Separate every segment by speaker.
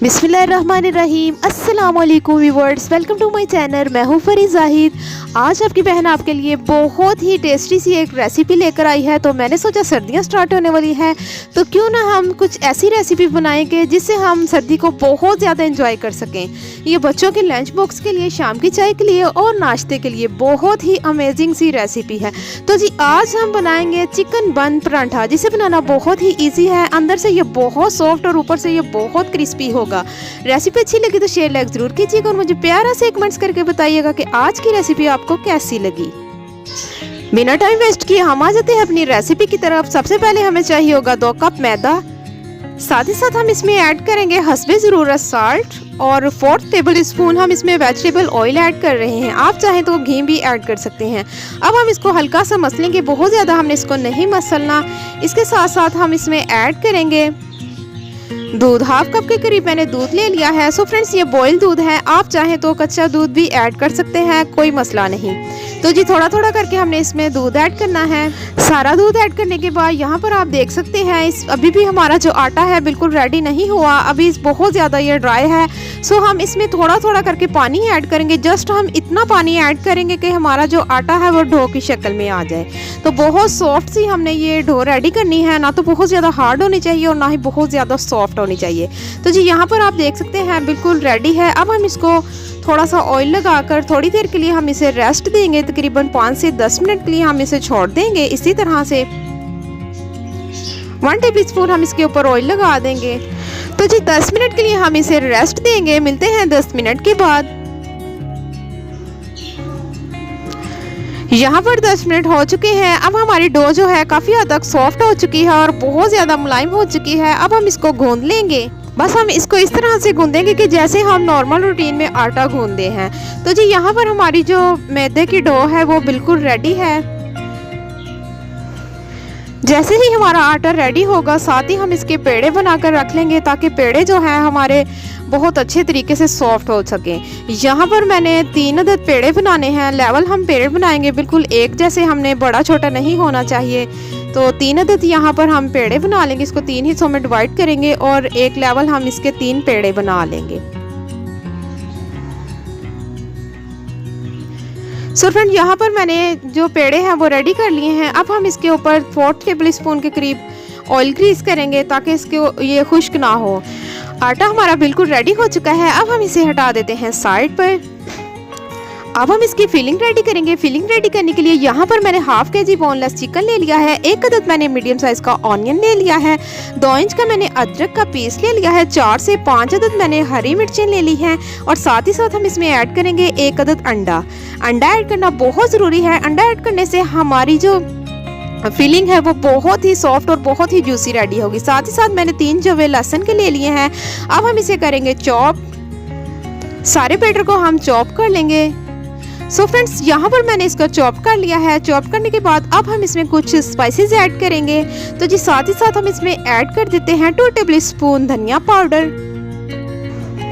Speaker 1: बिस्मिल्लाहिर्रहमानिर्रहीम। अस्सलाम वालेकुम viewers, welcome to my channel. मैं हूँ फरी जाहिद। आज आपकी बहन आपके लिए बहुत ही टेस्टी सी एक रेसिपी लेकर आई है। तो मैंने सोचा सर्दियाँ स्टार्ट होने वाली हैं तो क्यों ना हम कुछ ऐसी रेसिपी बनाएंगे जिससे हम सर्दी को बहुत ज़्यादा एंजॉय कर सकें। ये बच्चों के लंच बॉक्स के लिए, शाम की चाय के लिए और नाश्ते के लिए बहुत ही अमेजिंग सी रेसिपी है। तो जी आज हम बनाएंगे चिकन बन परांठा, जिसे बनाना बहुत ही ईजी है। अंदर से ये बहुत सॉफ्ट और ऊपर से ये बहुत क्रिस्पी होगा। रेसिपी अच्छी लगी तो शेयर लाइक जरूर कीजिएगा और मुझे प्यारा से कमेंट्स करके बताइएगा कि आज की रेसिपी आपको कैसी लगी। बिना टाइम वेस्ट किए हम आ जाते हैं अपनी रेसिपी की तरफ। सबसे पहले हमें चाहिए होगा 2 कप मैदा। साथ ही साथ हम इसमें ऐड करेंगे हस्बे ज़रूरत साल्ट और 4 टेबल स्पून हम इसमें वेजिटेबल ऑयल ऐड कर रहे हैं। आप चाहें तो घी भी ऐड कर सकते हैं। अब हम इसको हल्का सा मसलेंगे, बहुत ज़्यादा हमने इसको नहीं मसलना। इसके साथ साथ हम इसमें ऐड करेंगे दूध। हाफ कप के करीब मैंने दूध ले लिया है। सो फ्रेंड्स ये बॉयल दूध है, आप चाहें तो कच्चा दूध भी ऐड कर सकते हैं, कोई मसला नहीं। तो जी थोड़ा थोड़ा करके हमने इसमें दूध ऐड करना है। सारा दूध ऐड करने के बाद यहाँ पर आप देख सकते हैं अभी भी हमारा जो आटा है बिल्कुल रेडी नहीं हुआ, अभी बहुत ज़्यादा ये ड्राई है। सो हम इसमें थोड़ा थोड़ा करके पानी ऐड करेंगे। जस्ट हम इतना पानी ऐड करेंगे कि हमारा जो आटा है वो डो की शक्ल में आ जाए। तो बहुत सॉफ्ट सी हमने ये डो रेडी करनी है, ना तो बहुत ज़्यादा हार्ड होनी चाहिए और ना ही बहुत ज़्यादा सॉफ्ट होनी चाहिए। तो जी यहाँ पर आप देख सकते हैं बिल्कुल रेडी है। अब हम इसको थोड़ा सा ऑयल लगाकर थोड़ी देर के लिए हम इसे रेस्ट देंगे। तकरीबन 5 से 10 मिनट के लिए हम इसे छोड़ देंगे। इसी तरह से 1 टेबल स्पून हम इसके ऊपर ऑयल लगा देंगे। तो जी 10 मिनट के लिए हम इसे रेस्ट देंगे। मिलते हैं 10 मिनट के बाद। यहाँ पर 10 मिनट हो चुके हैं। अब हमारी डो जो है काफ़ी हद तक सॉफ्ट हो चुकी है और बहुत ज़्यादा मुलायम हो चुकी है। अब हम इसको गूंद लेंगे। बस हम इसको इस तरह से गूंदेंगे कि जैसे हम नॉर्मल रूटीन में आटा गूंदते हैं। तो जी यहाँ पर हमारी जो मैदे की डो है वो बिल्कुल रेडी है। जैसे ही हमारा आटा रेडी होगा साथ ही हम इसके पेड़े बनाकर रख लेंगे ताकि पेड़े जो हैं हमारे बहुत अच्छे तरीके से सॉफ्ट हो सकें। यहाँ पर मैंने 3 अदद पेड़े बनाने हैं। लेवल हम पेड़े बनाएंगे बिल्कुल एक जैसे, हमने बड़ा छोटा नहीं होना चाहिए। तो 3 अदद यहाँ पर हम पेड़े बना लेंगे। इसको 3 हिस्सों में डिवाइड करेंगे और एक लेवल हम इसके 3 पेड़े बना लेंगे। सो फ्रेंड यहाँ पर मैंने जो पेड़े हैं वो रेडी कर लिए हैं। अब हम इसके ऊपर 4 टेबल स्पून के करीब ऑयल ग्रीस करेंगे ताकि इसके ये खुश्क ना हो। आटा हमारा बिल्कुल रेडी हो चुका है। अब हम इसे हटा देते हैं साइड पर। अब हम इसकी फिलिंग रेडी करेंगे। फिलिंग रेडी करने के लिए यहाँ पर मैंने हाफ केजी बोनलेस चिकन ले लिया है। 1 अदद मैंने मीडियम साइज का ऑनियन ले लिया है। 2 इंच का मैंने अदरक का पीस ले लिया है। 4 से 5 अदद मैंने हरी मिर्चें ले ली हैं और साथ ही साथ हम इसमें ऐड करेंगे 1 अदद अंडा। अंडा ऐड करना बहुत ज़रूरी है। अंडा ऐड करने से हमारी जो फिलिंग है वो बहुत ही सॉफ्ट और बहुत ही जूसी रेडी होगी। साथ ही साथ मैंने 3 जवे लहसुन के ले लिए हैं। अब हम इसे करेंगे चॉप। सारे बैटर को हम चॉप कर लेंगे। सो फ्रेंड्स यहाँ पर मैंने इसको चॉप कर लिया है। चॉप करने के बाद अब हम इसमें कुछ स्पाइसेस ऐड करेंगे। तो जी साथ ही साथ हम इसमें ऐड कर देते हैं 2 टेबल स्पून धनिया powder,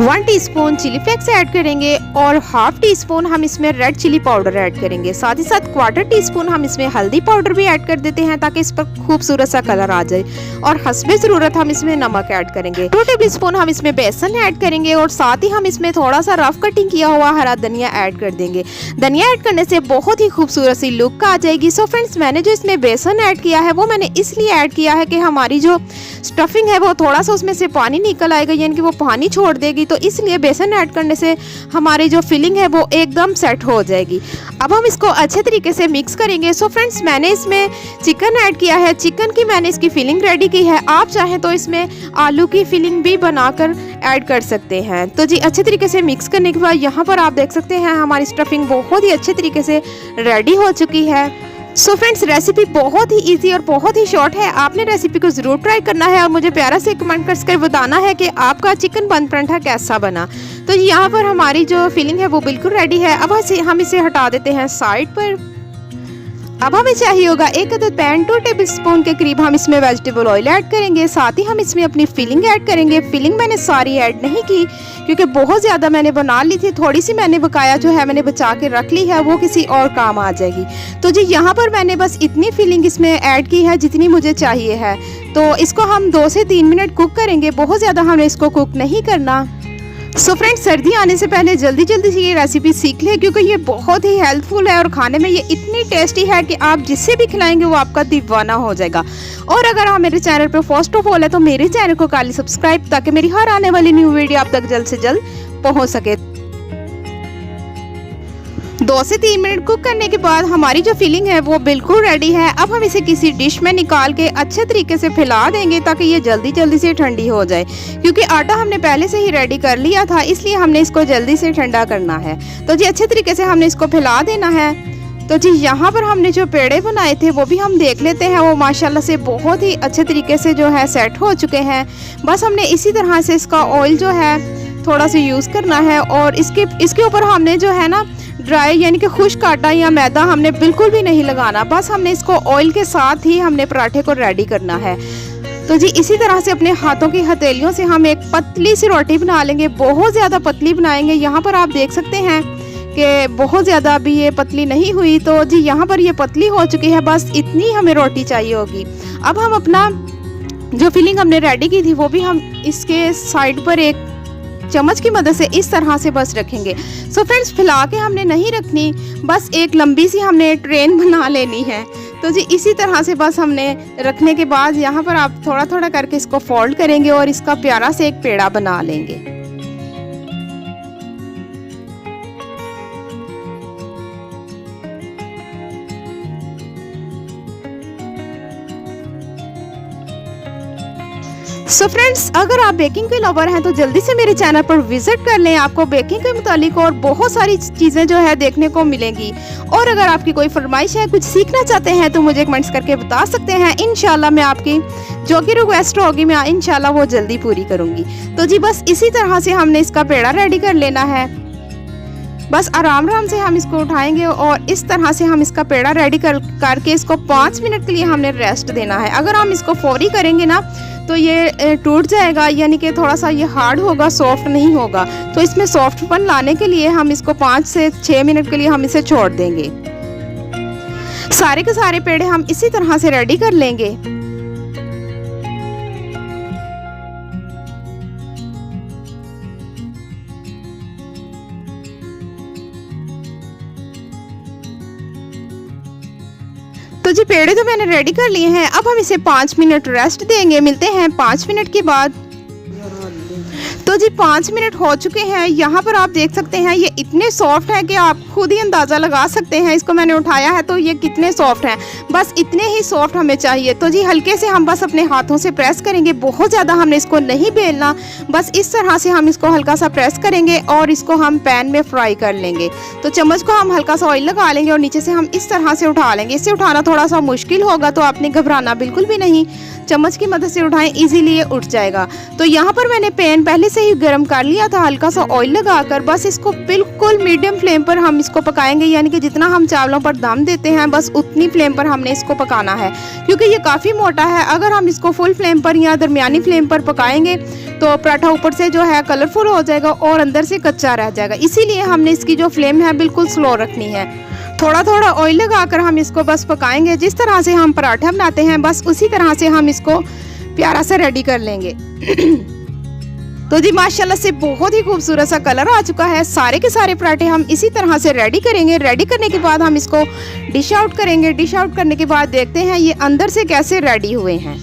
Speaker 1: 1 teaspoon chilli flakes add करेंगे और हाफ टी स्पून हम इसमें रेड चिली पाउडर ऐड करेंगे। साथ ही साथ 1/4 टीस्पून हम इसमें हल्दी पाउडर भी ऐड कर देते हैं ताकि इस पर खूबसूरत सा कलर आ जाए। और हस्बे ज़रूरत हम इसमें नमक ऐड करेंगे। 2 टेबल स्पून हम इसमें बेसन ऐड करेंगे और साथ ही हम इसमें थोड़ा सा रफ कटिंग किया हुआ हरा धनिया ऐड कर देंगे। धनिया ऐड करने से बहुत ही खूबसूरत सी लुक आ जाएगी। सो फ्रेंड्स मैंने जो इसमें बेसन ऐड किया है वो मैंने इसलिए ऐड किया है कि हमारी जो स्टफिंग है वो थोड़ा सा उसमें से पानी निकल आएगा, यानी कि वो पानी छोड़ देगी। तो इसलिए बेसन ऐड करने से हमारी जो फिलिंग है वो एकदम सेट हो जाएगी। अब हम इसको अच्छे तरीके से मिक्स करेंगे। सो फ्रेंड्स मैंने इसमें चिकन ऐड किया है। चिकन की मैंने इसकी फिलिंग रेडी की है। आप चाहें तो इसमें आलू की फिलिंग भी बनाकर ऐड कर सकते हैं। तो जी अच्छे तरीके से मिक्स करने के बाद यहाँ पर आप देख सकते हैं हमारी स्टफिंग बहुत ही अच्छे तरीके से रेडी हो चुकी है। सो फ्रेंड्स रेसिपी बहुत ही इजी और बहुत ही शॉर्ट है। आपने रेसिपी को ज़रूर ट्राई करना है और मुझे प्यारा से कमेंट कर बताना है कि आपका चिकन बन परांठा कैसा बना। तो यहाँ पर हमारी जो फिलिंग है वो बिल्कुल रेडी है। अब हम इसे हटा देते हैं साइड पर। अब हमें चाहिए होगा 1 अदद पैन, 2 टेबल स्पून के करीब हम इसमें वेजिटेबल ऑयल ऐड करेंगे। साथ ही हम इसमें अपनी फिलिंग ऐड करेंगे। फिलिंग मैंने सारी ऐड नहीं की क्योंकि बहुत ज़्यादा मैंने बना ली थी, थोड़ी सी मैंने बकाया जो है मैंने बचा के रख ली है, वो किसी और काम आ जाएगी। तो जी यहाँ पर मैंने बस इतनी फिलिंग इसमें ऐड की है जितनी मुझे चाहिए है। तो इसको हम 2 से 3 मिनट कुक करेंगे, बहुत ज़्यादा हमें इसको कुक नहीं करना। सो फ्रेंड्स, सर्दी आने से पहले जल्दी जल्दी से ये रेसिपी सीख लें क्योंकि ये बहुत ही हेल्पफुल है और खाने में ये इतनी टेस्टी है कि आप जिससे भी खिलाएंगे वो आपका दीवाना हो जाएगा। और अगर आप मेरे चैनल पे फर्स्ट ऑफ ऑल है तो मेरे चैनल को कर ली सब्सक्राइब ताकि मेरी हर आने वाली न्यू वीडियो आप तक जल्द से जल्द पहुंच सके। 2 से 3 मिनट कुक करने के बाद हमारी जो फिलिंग है वो बिल्कुल रेडी है। अब हम इसे किसी डिश में निकाल के अच्छे तरीके से फैला देंगे ताकि ये जल्दी जल्दी से ठंडी हो जाए। क्योंकि आटा हमने पहले से ही रेडी कर लिया था, इसलिए हमने इसको जल्दी से ठंडा करना है। तो जी अच्छे तरीके से हमने इसको फैला देना है। तो जी यहाँ पर हमने जो पेड़े बनाए थे वो भी हम देख लेते हैं, वो माशाल्लाह से बहुत ही अच्छे तरीके से जो है सेट हो चुके हैं। बस हमने इसी तरह से इसका ऑयल जो है थोड़ा सा यूज़ करना है और इसके ऊपर हमने जो है ना ड्राई यानी कि खुश्क आटा या मैदा हमने बिल्कुल भी नहीं लगाना। बस हमने इसको ऑयल के साथ ही हमने पराठे को रेडी करना है। तो जी इसी तरह से अपने हाथों की हथेलियों से हम एक पतली सी रोटी बना लेंगे, बहुत ज़्यादा पतली बनाएंगे। यहाँ पर आप देख सकते हैं कि बहुत ज़्यादा अभी ये पतली नहीं हुई। तो जी यहाँ पर ये पतली हो चुकी है, बस इतनी हमें रोटी चाहिए होगी। अब हम अपना जो फिलिंग हमने रेडी की थी वो भी हम इसके साइड पर एक चम्मच की मदद से इस तरह से बस रखेंगे। सो फ्रेंड्स, फैला के हमने नहीं रखनी, बस एक लंबी सी हमने ट्रेन बना लेनी है। तो जी इसी तरह से बस हमने रखने के बाद यहाँ पर आप थोड़ा थोड़ा करके इसको फोल्ड करेंगे और इसका प्यारा से एक पेड़ा बना लेंगे। सो फ्रेंड्स, अगर आप बेकिंग के लवर हैं तो जल्दी से मेरे चैनल पर विजिट कर लें, आपको बेकिंग के मुतालिक और बहुत सारी चीज़ें जो है देखने को मिलेंगी। और अगर आपकी कोई फरमाइश है, कुछ सीखना चाहते हैं तो मुझे कमेंट्स करके बता सकते हैं। इंशाल्लाह मैं आपकी जो की रिक्वेस्ट होगी मैं इंशाल्लाह वो जल्दी पूरी करूँगी। तो जी बस इसी तरह से हमने इसका पेड़ा रेडी कर लेना है। बस आराम आराम से हम इसको उठाएंगे और इस तरह से हम इसका पेड़ा रेडी करके इसको 5 मिनट के लिए हमने रेस्ट देना है। अगर हम इसको फौरी करेंगे ना तो ये टूट जाएगा, यानी कि थोड़ा सा ये हार्ड होगा, सॉफ्ट नहीं होगा। तो इसमें सॉफ्टपन लाने के लिए हम इसको 5 से 6 मिनट के लिए हम इसे छोड़ देंगे। सारे के सारे पेड़े हम इसी तरह से रेडी कर लेंगे। तो जी पेड़े तो मैंने रेडी कर लिए हैं। अब हम इसे 5 मिनट रेस्ट देंगे। मिलते हैं 5 मिनट के बाद। तो जी 5 मिनट हो चुके हैं। यहाँ पर आप देख सकते हैं ये इतने सॉफ्ट है कि आप खुद ही अंदाज़ा लगा सकते हैं। इसको मैंने उठाया है तो ये कितने सॉफ्ट हैं, बस इतने ही सॉफ्ट हमें चाहिए। तो जी हल्के से हम बस अपने हाथों से प्रेस करेंगे, बहुत ज़्यादा हमने इसको नहीं बेलना, बस इस तरह से हम इसको हल्का सा प्रेस करेंगे और इसको हम पैन में फ्राई कर लेंगे। तो चम्मच को हम हल्का सा ऑयल लगा लेंगे और नीचे से हम इस तरह से उठा लेंगे। इससे उठाना थोड़ा सा मुश्किल होगा तो आपने घबराना बिल्कुल भी नहीं, चम्मच की मदद से उठाएं, इजीली ये उठ जाएगा। तो यहाँ पर मैंने पैन पहले से ही गर्म कर लिया था हल्का सा ऑयल लगाकर। बस इसको बिल्कुल मीडियम फ्लेम पर हम इसको पकाएंगे, यानी कि जितना हम चावलों पर दम देते हैं बस उतनी फ्लेम पर हमने इसको पकाना है, क्योंकि ये काफ़ी मोटा है। अगर हम इसको फुल फ्लेम पर या दरमियानी फ्लेम पर पकाएंगे तो पराठा ऊपर से जो है कलरफुल हो जाएगा और अंदर से कच्चा रह जाएगा। इसीलिए हमने इसकी जो फ्लेम है बिल्कुल स्लो रखनी है। थोड़ा थोड़ा ऑयल लगाकर हम इसको बस पकाएंगे। जिस तरह से हम पराठा बनाते हैं बस उसी तरह से हम इसको प्यारा सा रेडी कर लेंगे। तो जी माशाल्लाह से बहुत ही खूबसूरत सा कलर आ चुका है। सारे के सारे पराठे हम इसी तरह से रेडी करेंगे। रेडी करने के बाद हम इसको डिश आउट करेंगे। डिश आउट करने के बाद देखते हैं ये अंदर से कैसे रेडी हुए हैं।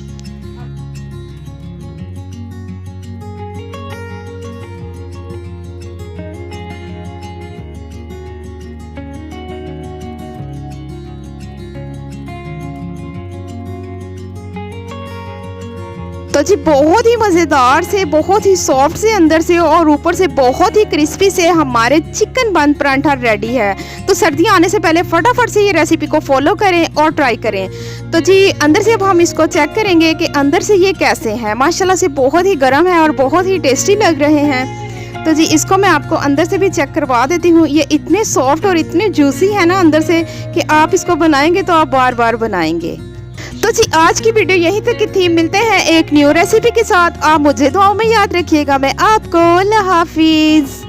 Speaker 1: तो जी बहुत ही मज़ेदार से, बहुत ही सॉफ्ट से अंदर से और ऊपर से बहुत ही क्रिस्पी से हमारे चिकन बंद पराठा रेडी है। तो सर्दियाँ आने से पहले फटाफट से ये रेसिपी को फॉलो करें और ट्राई करें। तो जी अंदर से अब हम इसको चेक करेंगे कि अंदर से ये कैसे हैं। माशाल्लाह से बहुत ही गर्म है और बहुत ही टेस्टी लग रहे हैं। तो जी इसको मैं आपको अंदर से भी चेक करवा देती हूँ। ये इतने सॉफ्ट और इतने जूसी है ना अंदर से कि आप इसको बनाएंगे तो आप बार बार बनाएंगे। तो जी आज की वीडियो यहीं तक की थी। मिलते हैं एक न्यू रेसिपी के साथ। आप मुझे दुआओं में याद रखिएगा। मैं आपको अल्लाह हाफिज़।